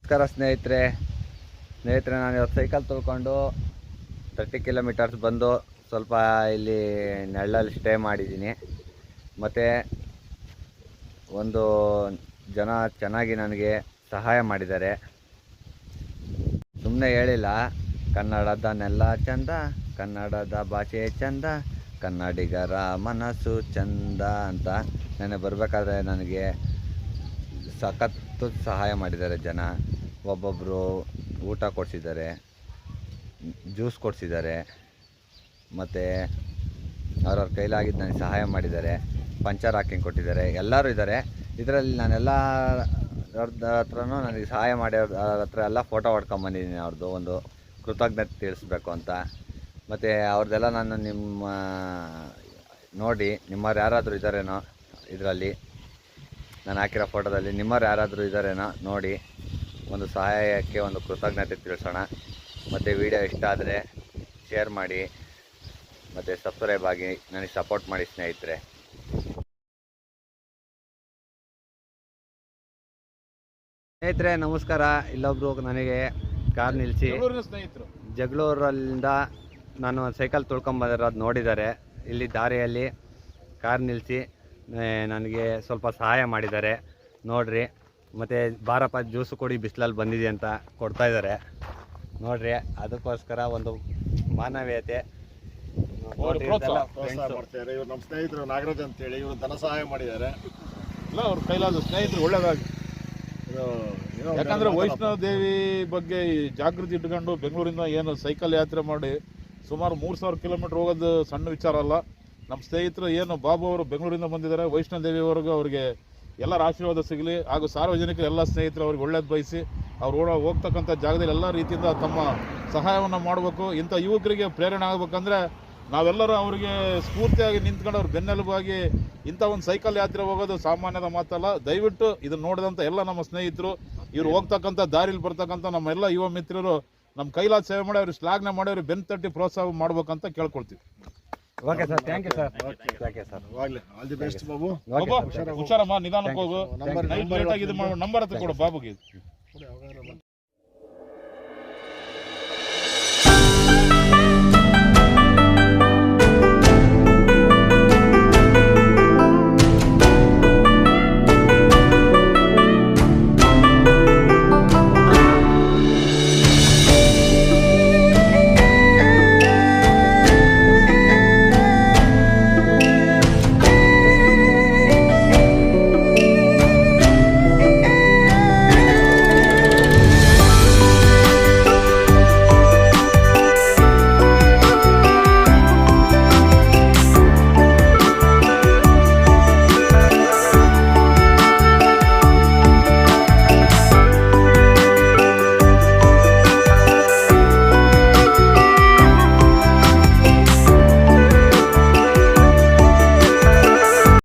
ನಮಸ್ಕಾರ ಸ್ನೇಹಿತರೆ, ನಾನು ಇವತ್ತು ಸೈಕಲ್ ತೊಳ್ಕೊಂಡು 30 ಕಿಲೋಮೀಟರ್ಸ್ ಬಂದು ಸ್ವಲ್ಪ ಇಲ್ಲಿ ನೆರಳಲ್ಲಿ ಸ್ಟೇ ಮಾಡಿದ್ದೀನಿ. ಮತ್ತು ಒಂದು ಜನ ಚೆನ್ನಾಗಿ ನನಗೆ ಸಹಾಯ ಮಾಡಿದ್ದಾರೆ. ಸುಮ್ಮನೆ ಹೇಳಿಲ್ಲ, ಕನ್ನಡದ ನೆಲ ಚಂದ, ಕನ್ನಡದ ಭಾಷೆ ಚಂದ, ಕನ್ನಡಿಗರ ಮನಸ್ಸು ಚಂದ ಅಂತ ನನಗೆ ಬರಬೇಕಾದ್ರೆ ನನಗೆ ಸಖತ್ತು ಸಹಾಯ ಮಾಡಿದ್ದಾರೆ ಜನ. ಒಬ್ಬೊಬ್ಬರು ಊಟ ಕೊಡಿಸಿದ್ದಾರೆ, ಜ್ಯೂಸ್ ಕೊಡಿಸಿದ್ದಾರೆ, ಮತ್ತು ಅವ್ರವ್ರ ಕೈಲಾಗಿದ್ದು ನನಗೆ ಸಹಾಯ ಮಾಡಿದ್ದಾರೆ. ಪಂಚರ್ ಹಾಕಿ ಕೊಟ್ಟಿದ್ದಾರೆ. ಎಲ್ಲರೂ ಇದ್ದಾರೆ ಇದರಲ್ಲಿ. ನಾನೆಲ್ಲ ಹತ್ರನೂ ನನಗೆ ಸಹಾಯ ಮಾಡಿ ಅವ್ರ ಹತ್ರ ಎಲ್ಲ ಫೋಟೋ ಹೊಡ್ಕೊಂಬಂದಿದ್ದೀನಿ. ಅವ್ರದ್ದು ಒಂದು ಕೃತಜ್ಞತೆ ತಿಳಿಸ್ಬೇಕು ಅಂತ. ಮತ್ತು ಅವ್ರದ್ದೆಲ್ಲ ನಾನು ನೋಡಿ ನಿಮ್ಮವ್ರು ಯಾರಾದರೂ ಇದ್ದಾರೇನೋ ಇದರಲ್ಲಿ, ನಾನು ಹಾಕಿರೋ ಫೋಟೋದಲ್ಲಿ ನಿಮ್ಮವ್ರು ಯಾರಾದರೂ ಇದ್ದಾರೇನೋ ನೋಡಿ ಒಂದು ಸಹಾಯಕ್ಕೆ ಒಂದು ಕೃತಜ್ಞತೆ ತಿಳಿಸೋಣ. ಮತ್ತು ವಿಡಿಯೋ ಇಷ್ಟ ಆದರೆ ಶೇರ್ ಮಾಡಿ, ಮತ್ತು ಸಬ್ಸ್ಕ್ರೈಬ್ ಆಗಿ ನನಗೆ ಸಪೋರ್ಟ್ ಮಾಡಿ ಸ್ನೇಹಿತರೆ. ನಮಸ್ಕಾರ. ಇಲ್ಲೊಬ್ರು ನನಗೆ ಕಾರ್ ನಿಲ್ಲಿಸಿ ಜಗಳೂರಲ್ಲಿಂದ ನಾನು ಸೈಕಲ್ ತುಳ್ಕೊಂಬಂದಿರೋದು ನೋಡಿದ್ದಾರೆ. ಇಲ್ಲಿ ದಾರಿಯಲ್ಲಿ ಕಾರ್ ನಿಲ್ಲಿಸಿ ನನಗೆ ಸ್ವಲ್ಪ ಸಹಾಯ ಮಾಡಿದ್ದಾರೆ ನೋಡ್ರಿ. ಮತ್ತು ಬಾರಪ್ಪ ಜ್ಯೂಸು ಕೊಡಿ, ಬಿಸಿಲಲ್ಲಿ ಬಂದಿದೆ ಅಂತ ಕೊಡ್ತಾಯಿದ್ದಾರೆ ನೋಡ್ರಿ. ಅದಕ್ಕೋಸ್ಕರ ಒಂದು ಮಾನವೀಯತೆ. ಇವ್ರು ನಮ್ಮ ಸ್ನೇಹಿತರು ನಾಗರಾಜ್ ಅಂತೇಳಿ, ಇವರು ಧನ ಸಹಾಯ ಮಾಡಿದ್ದಾರೆ. ಇಲ್ಲ ಅವ್ರ ಕೈಲಾದ ಸ್ನೇಹಿತರು ಒಳ್ಳೆದಾಗಿ. ಯಾಕಂದ್ರೆ ವೈಷ್ಣವ ದೇವಿ ಬಗ್ಗೆ ಜಾಗೃತಿ ಇಟ್ಕೊಂಡು ಬೆಂಗಳೂರಿಂದ ಏನು ಸೈಕಲ್ ಯಾತ್ರೆ ಮಾಡಿ ಸುಮಾರು 3000 ಕಿಲೋಮೀಟರ್ ಹೋಗೋದು ಸಣ್ಣ ವಿಚಾರ ಅಲ್ಲ. ನಮ್ಮ ಸ್ನೇಹಿತರು ಏನು ಬಾಬು ಅವರು ಬೆಂಗಳೂರಿಂದ ಬಂದಿದ್ದಾರೆ, ವೈಷ್ಣವ ದೇವಿಯವರೆಗೂ ಅವರಿಗೆ ಎಲ್ಲರ ಆಶೀರ್ವಾದ ಸಿಗಲಿ. ಹಾಗೂ ಸಾರ್ವಜನಿಕರು ಎಲ್ಲ ಸ್ನೇಹಿತರು ಅವ್ರಿಗೆ ಒಳ್ಳೇದು ಬಯಸಿ ಅವ್ರು ಹೋಗ್ತಕ್ಕಂಥ ಜಾಗದಲ್ಲಿ ಎಲ್ಲ ರೀತಿಯಿಂದ ತಮ್ಮ ಸಹಾಯವನ್ನು ಮಾಡಬೇಕು. ಇಂಥ ಯುವಕರಿಗೆ ಪ್ರೇರಣೆ ಆಗಬೇಕಂದ್ರೆ ನಾವೆಲ್ಲರೂ ಅವರಿಗೆ ಸ್ಫೂರ್ತಿಯಾಗಿ ನಿಂತ್ಕೊಂಡು ಅವ್ರ ಬೆನ್ನೆಲುಬಾಗಿ ಇಂಥ ಒಂದು ಸೈಕಲ್ ಯಾತ್ರೆ ಹೋಗೋದು ಸಾಮಾನ್ಯದ ಮಾತಲ್ಲ. ದಯವಿಟ್ಟು ಇದನ್ನು ನೋಡಿದಂಥ ಎಲ್ಲ ನಮ್ಮ ಸ್ನೇಹಿತರು, ಇವರು ಹೋಗ್ತಕ್ಕಂಥ ದಾರಿಲಿ ಬರ್ತಕ್ಕಂಥ ನಮ್ಮ ಎಲ್ಲ ಯುವ ಮಿತ್ರರು ನಮ್ಮ ಕೈಲಾದ ಸೇವೆ ಮಾಡಿ ಅವ್ರಿಗೆ ಶ್ಲಾಘನೆ ಮಾಡಿ ಅವ್ರಿಗೆ ಬೆನ್ನು ತಟ್ಟಿ ಪ್ರೋತ್ಸಾಹ ಮಾಡ್ಬೇಕಂತ ಕೇಳ್ಕೊಳ್ತೀವಿ. Okay sir, thank you sir. Okay sir, all the best ಬಾಬು. ಹುಷಾರಮ್ಮ, ನಿಧಾನಕ್ಕೆ ಹೋಗು. ನಂಬರ್ ಹತ್ರ ಕೊಡು ಬಾಬುಗೆ.